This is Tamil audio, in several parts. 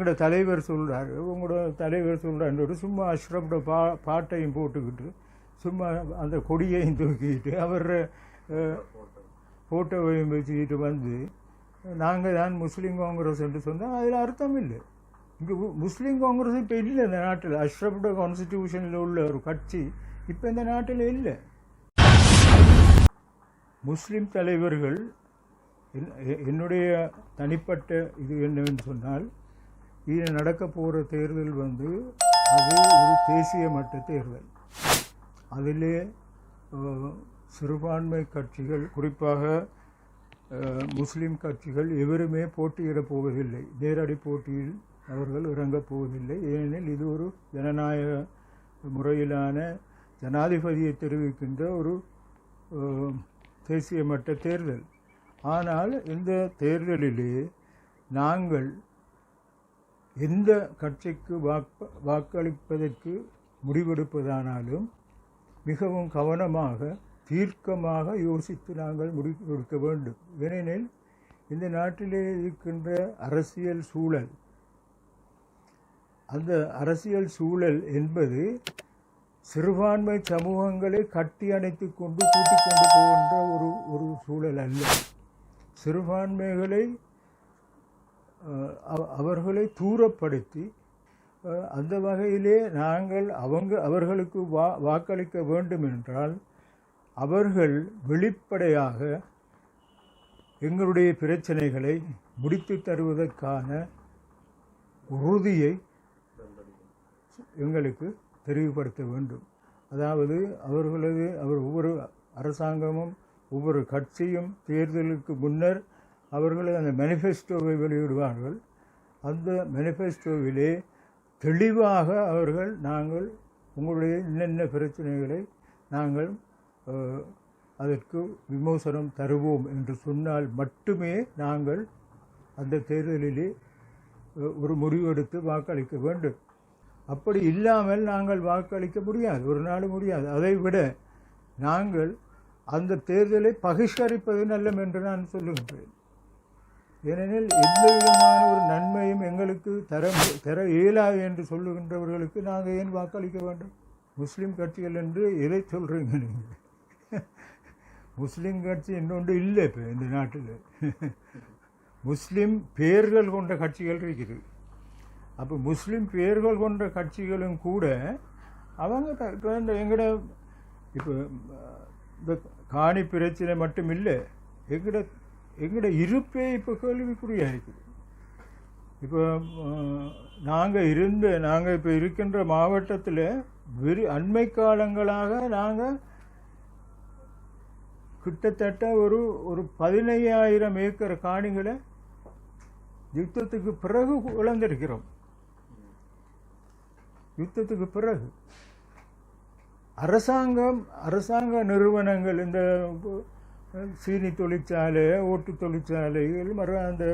எங்களோட தலைவர் சொல்கிறார், உங்களோட தலைவர் சொல்கிறாரு, சும்மா அஷ்ரஃபோட பாட்டையும் போட்டுக்கிட்டு சும்மா அந்த கொடியையும் தூக்கிட்டு அவர் ஃபோட்டோவையும் வச்சுக்கிட்டு வந்து நாங்கள் தான் முஸ்லீம் காங்கிரஸ் என்று சொன்னால் அதில் அர்த்தம் இல்லை. இங்கே முஸ்லீம் காங்கிரஸ் இப்போ இல்லை இந்த நாட்டில். அஷ்ரஃபோட கான்ஸ்டிடியூஷனில் உள்ள ஒரு கட்சி இப்போ இந்த நாட்டில் இல்லை. முஸ்லீம் தலைவர்கள் என்னுடைய தனிப்பட்ட இது என்னவென்று சொன்னால், இது நடக்க போகிற தேர்தல் அது ஒரு தேசிய மட்ட தேர்தல். அதிலே சிறுபான்மை கட்சிகள், குறிப்பாக முஸ்லீம் கட்சிகள் எவருமே போட்டியிடப் போவதில்லை. நேரடி போட்டியில் அவர்கள் இறங்கப் போவதில்லை. ஏனெனில் இது ஒரு ஜனநாயக முறையிலான ஜனாதிபதியை தெரிவிக்கின்ற ஒரு தேசிய மட்ட தேர்தல். ஆனால் இந்த தேர்தலிலே நாங்கள் எந்த கட்சிக்கு வாக்களிப்பதற்கு முடிவெடுப்பதானாலும் மிகவும் கவனமாக தீர்க்கமாக யோசித்து நாங்கள் முடிவெடுக்க வேண்டும். ஏனெனில் இந்த நாட்டிலே இருக்கின்ற அரசியல் சூழல், அந்த அரசியல் சூழல் என்பது சிறுபான்மை சமூகங்களை கட்டி அணைத்து கொண்டு கூட்டிக் கொண்டு போகின்ற ஒரு சூழல் அல்ல. சிறுபான்மைகளை அவர்களை தூரப்படுத்தி அந்த வகையிலே நாங்கள் அவர்களுக்கு வாக்களிக்க வேண்டும் என்றால் அவர்கள் வெளிப்படையாக எங்களுடைய பிரச்சனைகளை முடித்து தருவதற்கான உறுதியை எங்களுக்கு தெளிவுபடுத்த வேண்டும். அதாவது ஒவ்வொரு அரசாங்கமும் ஒவ்வொரு கட்சியும் தேர்தலுக்கு முன்னர் அவர்கள் அந்த மேனிஃபெஸ்டோவை வெளியிடுவார்கள். அந்த மேனிஃபெஸ்டோவிலே தெளிவாக அவர்கள் நாங்கள் உங்களுடைய என்னென்ன பிரச்சனைகளை நாங்கள் அதற்கு விமோசனம் தருவோம் என்று சொன்னால் மட்டுமே நாங்கள் அந்த தேர்தலிலே ஒரு முடிவெடுத்து வாக்களிக்க வேண்டும். அப்படி இல்லாமல் நாங்கள் வாக்களிக்க முடியாது, ஒரு நாள் முடியாது. அதை விட நாங்கள் அந்த தேர்தலை பகிஷ்கரிப்பது நல்லம் என்று நான் சொல்லுகின்றேன். ஏனெனில் எந்த விதமான ஒரு நன்மையும் எங்களுக்கு தர இயலாது என்று சொல்லுகின்றவர்களுக்கு நாங்கள் ஏன் வாக்களிக்க வேண்டும்? முஸ்லீம் கட்சிகள் என்று எதை சொல்கிறீங்க நீங்கள்? முஸ்லீம் கட்சி இன்னொன்று இல்லை இப்போ இந்த நாட்டில். முஸ்லீம் பெயர்கள் கொண்ட கட்சிகள் இருக்குது. அப்போ முஸ்லீம் பெயர்கள் கொண்ட கட்சிகளும் கூட அவங்க இப்போ எங்கட இப்போ இந்த காணி பிரச்சனை மட்டும் இல்லை, எங்கட இருப்பே இப்போ கேள்விக்குறியாக இருக்குது. இப்போ நாங்கள் இப்போ இருக்கின்ற மாவட்டத்தில் அண்மை காலங்களாக நாங்கள் கிட்டத்தட்ட ஒரு 15,000 ஏக்கர் காணிகளை யுத்தத்துக்கு பிறகு இழந்திருக்கிறோம். யுத்தத்துக்கு பிறகு அரசாங்க நிறுவனங்கள், இந்த சீனி தொழிற்சாலை, ஓட்டு தொழிற்சாலைகள், அந்த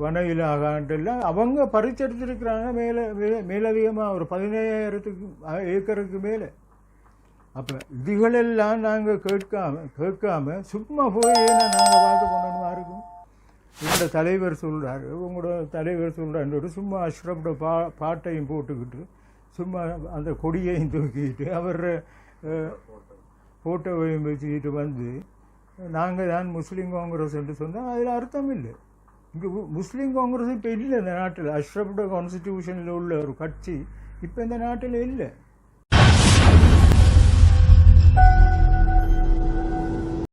வனவிலாகாண்டெல்லாம் அவங்க பறிச்செடுத்திருக்கிறாங்க மேலதிகமாக ஒரு 15,000 ஏக்கருக்கு மேலே. அப்போ இதுகளெல்லாம் நாங்கள் கேட்காம சும்மா போய் ஏன்னா நாங்கள் வாக்கு பண்ணணுமா இருக்கும்? உங்களோட தலைவர் சொல்கிறாரு, சும்மா அஷ்ரஃபோட பாட்டையும் போட்டுக்கிட்டு சும்மா அந்த கொடியையும் தூக்கிட்டு அவர் ஃபோட்டோவையும் வச்சுக்கிட்டு வந்து நாங்கள் தான் முஸ்லீம் காங்கிரஸ் என்று சொன்னால் அதில் அர்த்தம் இல்லை. இங்கே முஸ்லீம் காங்கிரஸ் இப்போ இல்லை இந்த நாட்டில். அஷ்ரஃபோட கான்ஸ்டிடியூஷனில் உள்ள ஒரு கட்சி இப்போ இந்த நாட்டில் இல்லை.